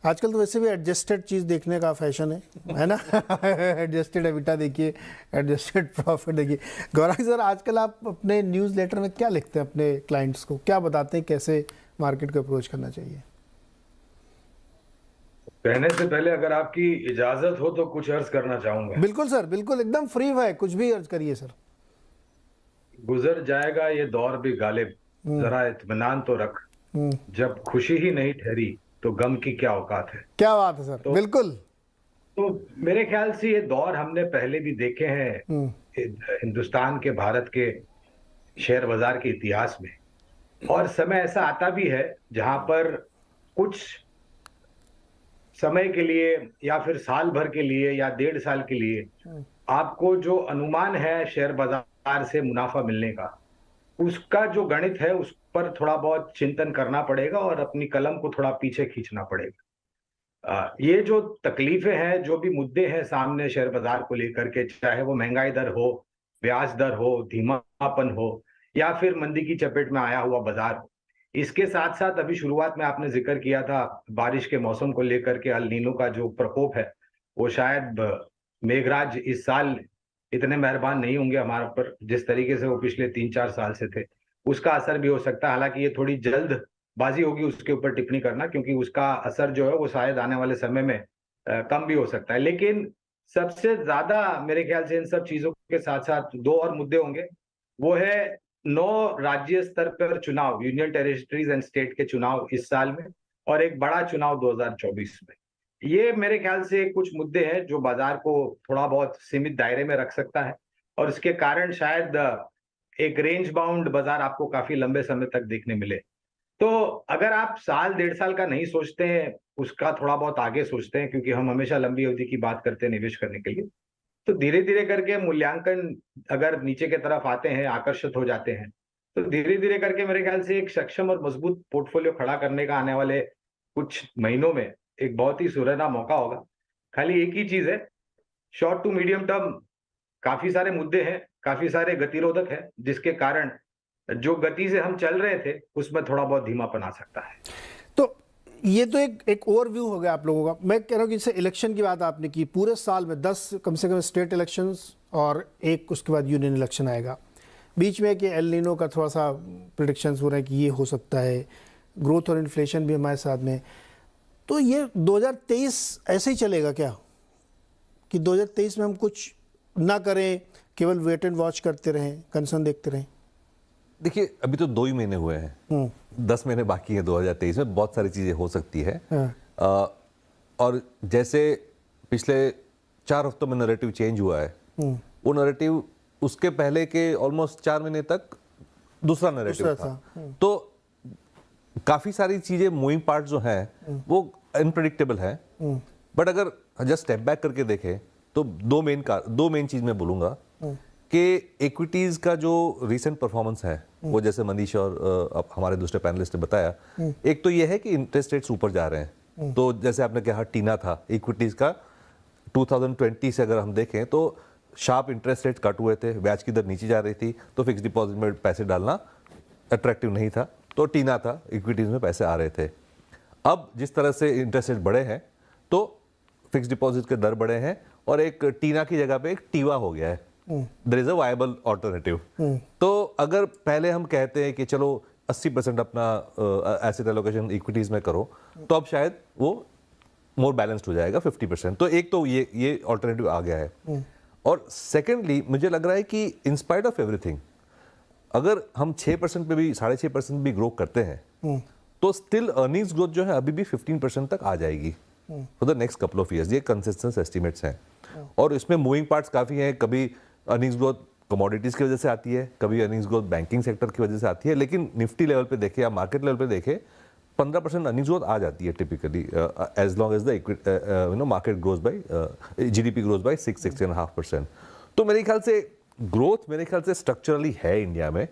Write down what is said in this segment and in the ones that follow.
आजकल तो वैसे भी एडजस्टेड चीज़ देखने का फैशन है ना। एडजस्टेड एबिटा देखिए, एडजस्टेड प्रॉफिट देखिए। गौरांग सर, आजकल आप अपने न्यूज़लेटर में क्या लिखते हैं अपने क्लाइंट्स को, क्या बताते हैं कैसे मार्केट को अप्रोच करना चाहिए? कहने से पहले अगर आपकी इजाजत हो तो कुछ अर्ज करना चाहूंगा। बिल्कुल सर, बिल्कुल, एकदम फ्री है, कुछ भी अर्ज करिए सर। गुजर जाएगा ये दौर भी गालिब, हम्म। जरा इत्मीनान तो रख। हम्म। जब खुशी ही नहीं ठहरी तो गम की क्या औकात है। क्या बात है सर, तो बिल्कुल। तो मेरे ख्याल से ये दौर हमने पहले भी देखे हैं हम्म। हिंदुस्तान के, भारत के शेयर बाजार के इतिहास में। और समय ऐसा आता भी है जहां पर कुछ समय के लिए या फिर साल भर के लिए या 1.5 साल के लिए आपको जो अनुमान है शेयर बाजार से मुनाफा मिलने का, उसका जो गणित है उस पर थोड़ा बहुत चिंतन करना पड़ेगा और अपनी कलम को थोड़ा पीछे खींचना पड़ेगा। ये जो तकलीफें हैं, जो भी मुद्दे हैं सामने शेयर बाजार को लेकर के, चाहे वो महंगाई दर हो, ब्याज दर हो, धीमापन हो, या फिर मंदी की चपेट में आया हुआ बाजार हो, इसके साथ साथ अभी शुरुआत में आपने जिक्र किया था बारिश के मौसम को लेकर के, अल नीनो का जो प्रकोप है, वो शायद मेघराज इस साल इतने मेहरबान नहीं होंगे हमारे ऊपर जिस तरीके से वो पिछले 3-4 साल से थे। उसका असर भी हो सकता है, हालांकि ये थोड़ी जल्द बाजी होगी उसके ऊपर टिप्पणी करना, क्योंकि उसका असर जो है वो शायद आने वाले समय में कम भी हो सकता है। लेकिन सबसे ज्यादा मेरे ख्याल से इन सब चीजों के साथ साथ दो और मुद्दे होंगे। वो है 9 राज्य स्तर पर चुनाव, यूनियन टेरिटरीज एंड स्टेट के चुनाव इस साल में, और एक बड़ा चुनाव 2024 में। ये मेरे ख्याल से कुछ मुद्दे हैं जो बाजार को थोड़ा बहुत सीमित दायरे में रख सकता है, और इसके कारण शायद एक रेंज बाउंड बाजार आपको काफी लंबे समय तक देखने मिले। तो अगर आप साल 1.5 साल का नहीं सोचते हैं, उसका थोड़ा बहुत आगे सोचते हैं, क्योंकि हम हमेशा लंबी अवधि की बात करते हैं निवेश करने के लिए, तो धीरे धीरे करके मूल्यांकन अगर नीचे की तरफ आते हैं, आकर्षित हो जाते हैं, तो धीरे धीरे करके मेरे ख्याल से एक सक्षम और मजबूत पोर्टफोलियो खड़ा करने का आने वाले कुछ महीनों में एक बहुत ही सुनहरा मौका होगा। खाली एक ही चीज है, शॉर्ट टू मीडियम टर्म काफी सारे मुद्दे हैं, काफी सारे गतिरोधक हैं, जिसके कारण जो गति से हम चल रहे थे उसमें थोड़ा बहुत धीमापन आ सकता है। तो ये तो एक ओवरव्यू हो गया आप लोगों का। मैं कह रहा हूँ कि जैसे इलेक्शन की बात आपने की, पूरे साल में 10 कम से कम स्टेट इलेक्शंस और एक उसके बाद यूनियन इलेक्शन आएगा। बीच में कि एल नीनो का थोड़ा सा प्रिडिक्शंस हो रहे हैं कि ये हो सकता है, ग्रोथ और इन्फ्लेशन भी हमारे साथ में। तो ये 2023 ऐसे ही चलेगा क्या, कि 2023 में हम कुछ ना करें, केवल वेट एंड वॉच करते रहें, कंसर्न देखते रहें? देखिए, अभी तो 2 ही महीने हुए हैं, 10 महीने बाकी है 2023 में, बहुत सारी चीजें हो सकती है। और जैसे पिछले 4 हफ्तों में नैरेटिव चेंज हुआ है, वो नैरेटिव उसके पहले के ऑलमोस्ट 4 महीने तक दूसरा नैरेटिव था। तो काफी सारी चीजें, मूविंग पार्ट जो हैं वो अनप्रेडिक्टेबल है। बट अगर जस्ट स्टेप बैक करके देखें तो दो मेन चीज मैं बोलूंगा कि इक्विटीज का जो रीसेंट परफॉर्मेंस है, वो जैसे मनीष और हमारे दूसरे पैनलिस्ट ने बताया, एक तो ये है कि इंटरेस्ट रेट्स ऊपर जा रहे हैं। तो जैसे आपने कहा टीना था इक्विटीज का, 2020 से अगर हम देखें तो शार्प इंटरेस्ट रेट कट हुए थे, ब्याज की दर नीचे जा रही थी, तो फिक्स डिपॉजिट में पैसे डालना अट्रैक्टिव नहीं था, तो टीना था, इक्विटीज में पैसे आ रहे थे। अब जिस तरह से इंटरेस्ट रेट बढ़े हैं तो फिक्स डिपॉजिट के दर बढ़े हैं, और एक टीना की जगह पे एक टीवा हो गया है, there is a viable alternative. तो अगर पहले हम कहते हैं कि चलो 80% अपना एसेट एलोकेशन इक्विटीज में करो, तो अब शायद वो मोर बैलेंस्ड हो जाएगा 50%। तो एक तो ये ऑल्टरनेटिव आ गया है। और सेकेंडली मुझे लग रहा है कि इन स्पाइट ऑफ एवरीथिंग, अगर हम 6% पे भी, 6.5% भी ग्रो करते हैं, तो स्टिल अर्निंग्स ग्रोथ जो है अभी भी 15% तक आ जाएगी for the next couple of years. ये कंसिस्टेंट एस्टिमेट्स हैं, और इसमें मूविंग पार्ट्स काफी हैं। कभी अर्निंग्स ग्रोथ कमोडिटीज की वजह से आती है, कभी अर्निंग्स ग्रोथ बैंकिंग सेक्टर की वजह से आती है, लेकिन निफ्टी लेवल पे देखे या मार्केट लेवल पे देखे 15% अर्निंग्स ग्रोथ आ जाती है typically, as long as the market grows by, GDP grows by 6.5%। तो मेरे ख्याल से ग्रोथ स्ट्रक्चरली है इंडिया में।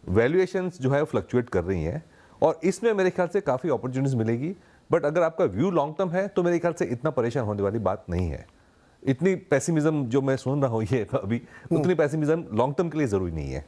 वैल्यूएशंस जो है फ्लक्चुएट कर रही हैं, और इसमें मेरे ख्याल से काफी अपॉर्चुनिटीज मिलेगी। बट अगर आपका व्यू लॉन्ग टर्म है तो मेरे ख्याल से इतना परेशान होने वाली बात नहीं है। इतनी पेसिमिज्म जो मैं सुन रहा हूँ ये अभी, उतनी पेसिमिज्म लॉन्ग टर्म के लिए जरूरी नहीं है।